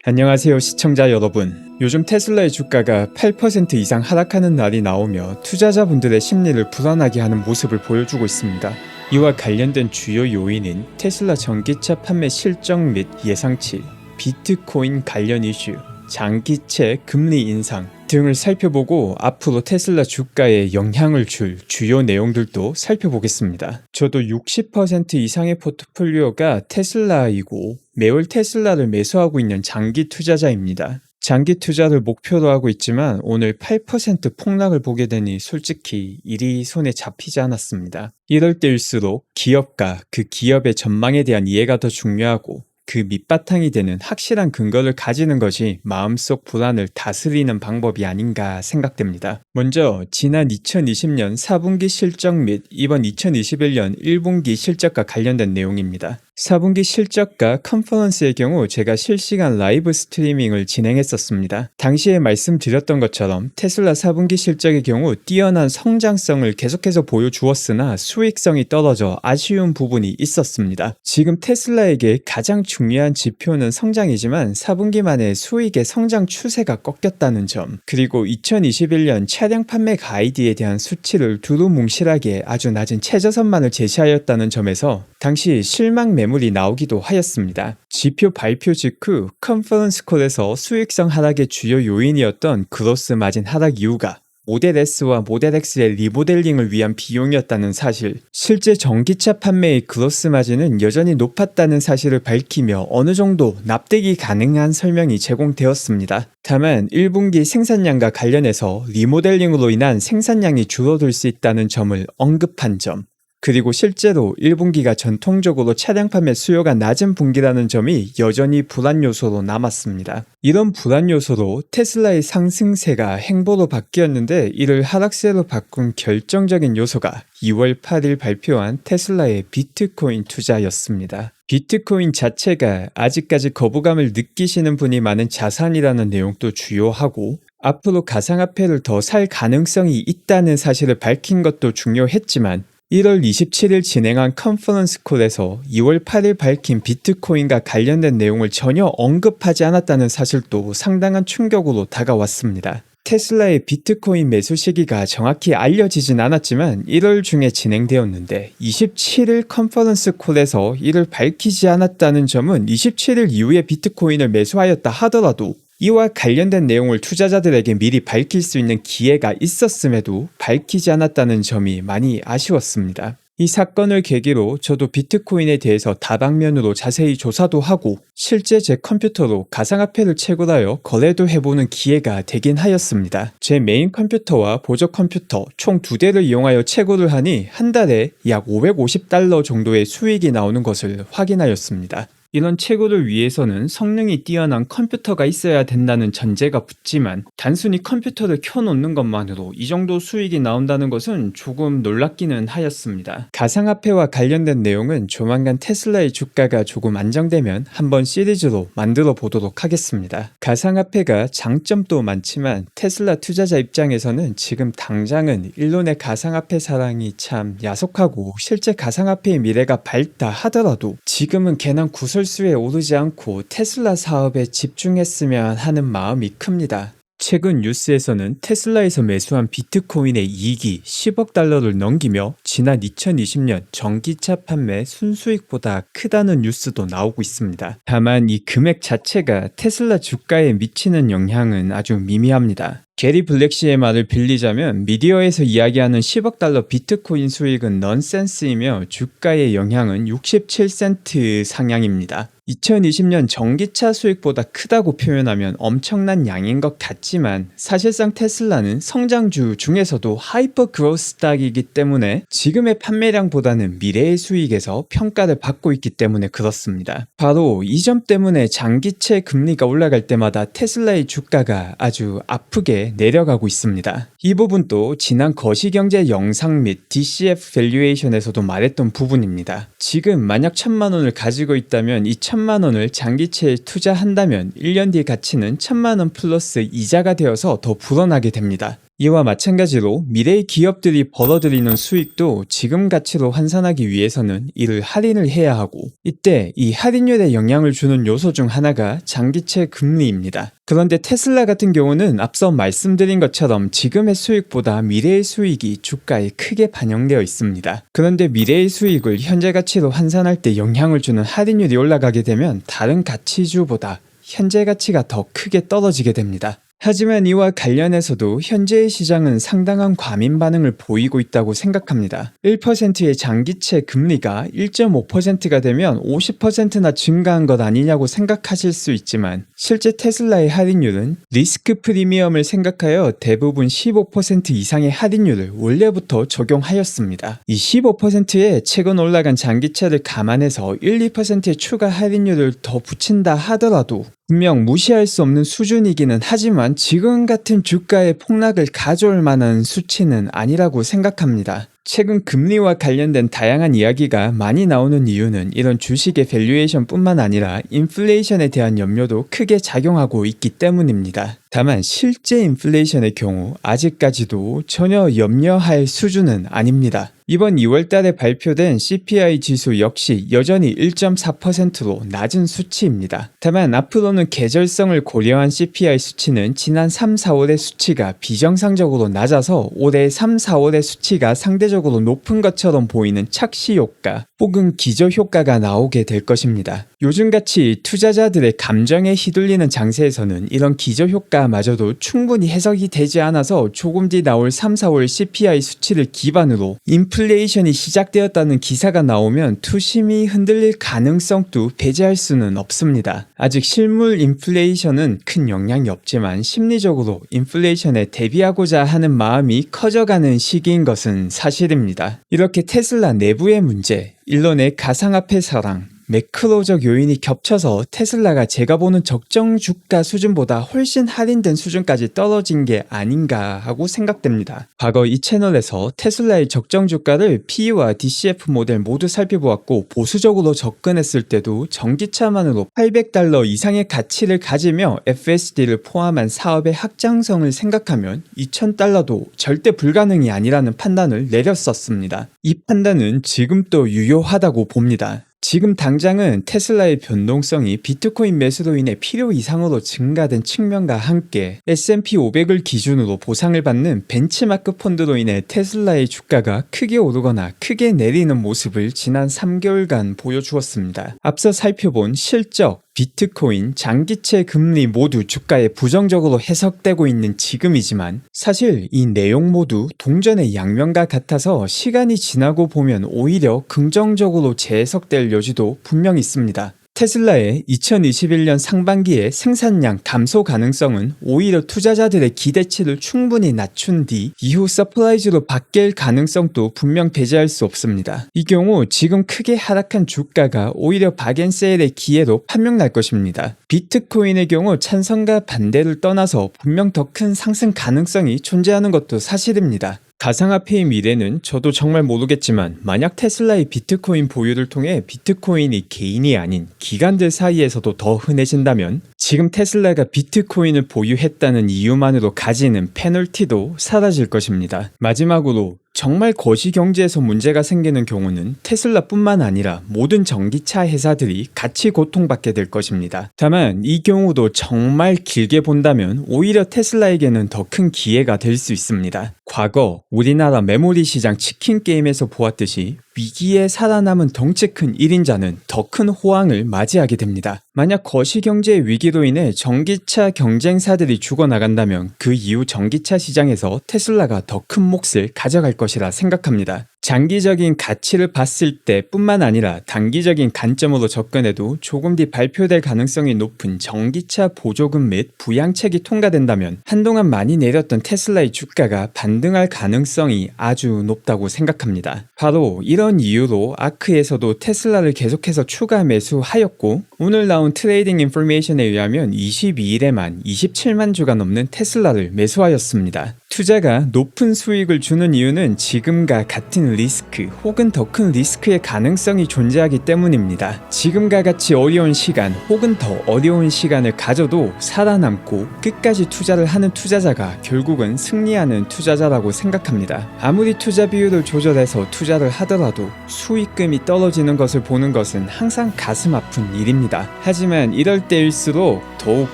안녕하세요 시청자 여러분. 요즘 테슬라의 주가가 8% 이상 하락하는 날이 나오며 투자자분들의 심리를 불안하게 하는 모습을 보여주고 있습니다. 이와 관련된 주요 요인은 테슬라 전기차 판매 실적 및 예상치, 비트코인 관련 이슈, 장기채 금리 인상 등을 살펴보고 앞으로 테슬라 주가에 영향을 줄 주요 내용들도 살펴보겠습니다. 저도 60% 이상의 포트폴리오가 테슬라이고 매월 테슬라를 매수하고 있는 장기 투자자입니다. 장기 투자를 목표로 하고 있지만 오늘 8% 폭락을 보게 되니 솔직히 일이 손에 잡히지 않았습니다. 이럴 때일수록 기업과 그 기업의 전망에 대한 이해가 더 중요하고 그 밑바탕이 되는 확실한 근거를 가지는 것이 마음속 불안을 다스리는 방법이 아닌가 생각됩니다. 먼저 지난 2020년 4분기 실적 및 이번 2021년 1분기 실적과 관련된 내용입니다. 4분기 실적과 컨퍼런스의 경우 제가 실시간 라이브 스트리밍을 진행했었습니다. 당시에 말씀드렸던 것처럼 테슬라 4분기 실적의 경우 뛰어난 성장성을 계속해서 보여주었으나 수익성이 떨어져 아쉬운 부분이 있었습니다. 지금 테슬라에게 가장 중요한 지표는 성장이지만 4분기 만에 수익의 성장 추세가 꺾였다는 점, 그리고 2021년 차량 판매 가이드에 대한 수치를 두루뭉실하게 아주 낮은 최저선만을 제시하였다는 점에서 당시 실망 매물이 나오기도 하였습니다. 지표 발표 직후 컨퍼런스 콜에서 수익성 하락의 주요 요인이었던 그로스 마진 하락 이유가 모델 S와 모델 X의 리모델링을 위한 비용이었다는 사실, 실제 전기차 판매의 그로스 마진은 여전히 높았다는 사실을 밝히며 어느 정도 납득이 가능한 설명이 제공되었습니다. 다만 1분기 생산량과 관련해서 리모델링으로 인한 생산량이 줄어들 수 있다는 점을 언급한 점, 그리고 실제로 1분기가 전통적으로 차량 판매 수요가 낮은 분기라는 점이 여전히 불안 요소로 남았습니다. 이런 불안 요소로 테슬라의 상승세가 행보로 바뀌었는데 이를 하락세로 바꾼 결정적인 요소가 2월 8일 발표한 테슬라의 비트코인 투자였습니다. 비트코인 자체가 아직까지 거부감을 느끼시는 분이 많은 자산이라는 내용도 주요하고 앞으로 가상화폐를 더 살 가능성이 있다는 사실을 밝힌 것도 중요했지만 1월 27일 진행한 컨퍼런스 콜에서 2월 8일 밝힌 비트코인과 관련된 내용을 전혀 언급하지 않았다는 사실도 상당한 충격으로 다가왔습니다. 테슬라의 비트코인 매수 시기가 정확히 알려지진 않았지만 1월 중에 진행되었는데 27일 컨퍼런스 콜에서 이를 밝히지 않았다는 점은 27일 이후에 비트코인을 매수하였다 하더라도 이와 관련된 내용을 투자자들에게 미리 밝힐 수 있는 기회가 있었음에도 밝히지 않았다는 점이 많이 아쉬웠습니다. 이 사건을 계기로 저도 비트코인에 대해서 다방면으로 자세히 조사도 하고 실제 제 컴퓨터로 가상화폐를 채굴하여 거래도 해보는 기회가 되긴 하였습니다. 제 메인 컴퓨터와 보조 컴퓨터 총 2대를 이용하여 채굴을 하니 한 달에 약 $550 정도의 수익이 나오는 것을 확인하였습니다. 이런 채굴을 위해서는 성능이 뛰어난 컴퓨터가 있어야 된다는 전제가 붙지만 단순히 컴퓨터를 켜놓는 것만으로 이 정도 수익이 나온다는 것은 조금 놀랍기는 하였습니다. 가상화폐와 관련된 내용은 조만간 테슬라의 주가가 조금 안정되면 한번 시리즈로 만들어 보도록 하겠습니다. 가상화폐가 장점도 많지만 테슬라 투자자 입장에서는 지금 당장은 일론의 가상화폐 사랑이 참 야속하고 실제 가상화폐의 미래가 밝다 하더라도 지금은 괜한 구설수에 오르지 않고 테슬라 사업에 집중했으면 하는 마음이 큽니다. 최근 뉴스에서는 테슬라에서 매수한 비트코인의 이익이 10억 달러를 넘기며 지난 2020년 전기차 판매 순수익보다 크다는 뉴스도 나오고 있습니다. 다만 이 금액 자체가 테슬라 주가에 미치는 영향은 아주 미미합니다. 게리 블랙시의 말을 빌리자면 미디어에서 이야기하는 10억 달러 비트코인 수익은 넌센스이며 주가의 영향은 67센트 상향입니다. 2020년 전기차 수익보다 크다고 표현하면 엄청난 양인 것 같지만 사실상 테슬라는 성장주 중에서도 하이퍼 그로스 스탁이기 때문에 지금의 판매량보다는 미래의 수익에서 평가를 받고 있기 때문에 그렇습니다. 바로 이 점 때문에 장기채 금리가 올라갈 때마다 테슬라의 주가가 아주 아프게 내려가고 있습니다. 이 부분도 지난 거시경제 영상 및 DCF 밸류에이션에서도 말했던 부분입니다. 지금 만약 1,000만 원을 가지고 있다면 이 1,000만 원을 장기채에 투자한다면 1년 뒤 가치는 1,000만 원 플러스 이자가 되어서 더 불어나게 됩니다. 이와 마찬가지로 미래의 기업들이 벌어들이는 수익도 지금 가치로 환산하기 위해서는 이를 할인을 해야 하고, 이때 이 할인율에 영향을 주는 요소 중 하나가 장기채 금리입니다. 그런데 테슬라 같은 경우는 앞서 말씀드린 것처럼 지금의 수익보다 미래의 수익이 주가에 크게 반영되어 있습니다. 그런데 미래의 수익을 현재 가치로 환산할 때 영향을 주는 할인율이 올라가게 되면 다른 가치주보다 현재 가치가 더 크게 떨어지게 됩니다. 하지만 이와 관련해서도 현재의 시장은 상당한 과민 반응을 보이고 있다고 생각합니다. 1%의 장기채 금리가 1.5%가 되면 50%나 증가한 것 아니냐고 생각하실 수 있지만, 실제 테슬라의 할인율은 리스크 프리미엄을 생각하여 대부분 15% 이상의 할인율을 원래부터 적용하였습니다. 이 15%에 최근 올라간 장기채를 감안해서 1, 2%의 추가 할인율을 더 붙인다 하더라도 분명 무시할 수 없는 수준이기는 하지만 지금 같은 주가의 폭락을 가져올 만한 수치는 아니라고 생각합니다. 최근 금리와 관련된 다양한 이야기가 많이 나오는 이유는 이런 주식의 밸류에이션 뿐만 아니라 인플레이션에 대한 염려도 크게 작용하고 있기 때문입니다. 다만 실제 인플레이션의 경우 아직까지도 전혀 염려할 수준은 아닙니다. 이번 2월달에 발표된 CPI 지수 역시 여전히 1.4%로 낮은 수치입니다. 다만 앞으로는 계절성을 고려한 CPI 수치는 지난 3, 4월의 수치가 비정상적으로 낮아서 올해 3, 4월의 수치가 상대적으로 높은 것처럼 보이는 착시 효과 혹은 기저 효과가 나오게 될 것입니다. 요즘같이 투자자들의 감정에 휘둘리는 장세에서는 이런 기저 효과마저도 충분히 해석이 되지 않아서 조금 뒤 나올 3, 4월 CPI 수치를 기반으로 인플레이션이 시작되었다는 기사가 나오면 투심이 흔들릴 가능성도 배제할 수는 없습니다. 아직 실물 인플레이션은 큰 영향이 없지만 심리적으로 인플레이션에 대비하고자 하는 마음이 커져가는 시기인 것은 사실입니다. 이렇게 테슬라 내부의 문제, 일론의 가상화폐 사랑, 매크로적 요인이 겹쳐서 테슬라가 제가 보는 적정 주가 수준보다 훨씬 할인된 수준까지 떨어진 게 아닌가 하고 생각됩니다. 과거 이 채널에서 테슬라의 적정 주가를 PE와 DCF 모델 모두 살펴보았고, 보수적으로 접근했을 때도 전기차만으로 $800 이상의 가치를 가지며 FSD를 포함한 사업의 확장성을 생각하면 $2000도 절대 불가능이 아니라는 판단을 내렸었습니다. 이 판단은 지금도 유효하다고 봅니다. 지금 당장은 테슬라의 변동성이 비트코인 매수로 인해 필요 이상으로 증가된 측면과 함께 S&P 500을 기준으로 보상을 받는 벤치마크 펀드로 인해 테슬라의 주가가 크게 오르거나 크게 내리는 모습을 지난 3개월간 보여주었습니다. 앞서 살펴본 실적, 비트코인, 장기채 금리 모두 주가에 부정적으로 해석되고 있는 지금이지만 사실 이 내용 모두 동전의 양면과 같아서 시간이 지나고 보면 오히려 긍정적으로 재해석될 여지도 분명히 있습니다. 테슬라의 2021년 상반기의 생산량 감소 가능성은 오히려 투자자들의 기대치를 충분히 낮춘 뒤 이후 서프라이즈로 바뀔 가능성도 분명 배제할 수 없습니다. 이 경우 지금 크게 하락한 주가가 오히려 박앤세일의 기회로 판명날 것입니다. 비트코인의 경우 찬성과 반대를 떠나서 분명 더 큰 상승 가능성이 존재하는 것도 사실입니다. 가상화폐의 미래는 저도 정말 모르겠지만 만약 테슬라의 비트코인 보유를 통해 비트코인이 개인이 아닌 기관들 사이에서도 더 흔해진다면 지금 테슬라가 비트코인을 보유했다는 이유만으로 가지는 페널티도 사라질 것입니다. 마지막으로 정말 거시경제에서 문제가 생기는 경우는 테슬라뿐만 아니라 모든 전기차 회사들이 같이 고통받게 될 것입니다. 다만 이 경우도 정말 길게 본다면 오히려 테슬라에게는 더 큰 기회가 될 수 있습니다. 과거 우리나라 메모리 시장 치킨 게임에서 보았듯이 위기에 살아남은 덩치 큰 1인자는 더 큰 호황을 맞이하게 됩니다. 만약 거시경제의 위기로 인해 전기차 경쟁사들이 죽어나간다면 그 이후 전기차 시장에서 테슬라가 더 큰 몫을 가져갈 것이라 생각합니다. 장기적인 가치를 봤을 때 뿐만 아니라 단기적인 관점으로 접근해도 조금 뒤 발표될 가능성이 높은 전기차 보조금 및 부양책이 통과된다면 한동안 많이 내렸던 테슬라의 주가가 반등할 가능성이 아주 높다고 생각합니다. 바로 이런 이유로 아크에서도 테슬라를 계속해서 추가 매수하였고, 오늘 나온 트레이딩 인포메이션에 의하면 22일에만 27만 주가 넘는 테슬라를 매수하였습니다. 투자가 높은 수익을 주는 이유는 지금과 같은 리스크 혹은 더 큰 리스크의 가능성이 존재하기 때문입니다. 지금과 같이 어려운 시간 혹은 더 어려운 시간을 가져도 살아남고 끝까지 투자를 하는 투자자가 결국은 승리하는 투자자라고 생각합니다. 아무리 투자 비율을 조절해서 투자를 하더라도 수익금이 떨어지는 것을 보는 것은 항상 가슴 아픈 일입니다. 하지만 이럴 때일수록 더욱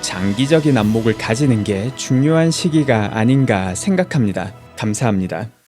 장기적인 안목을 가지는 게 중요한 시기가 아닌가 생각합니다. 감사합니다.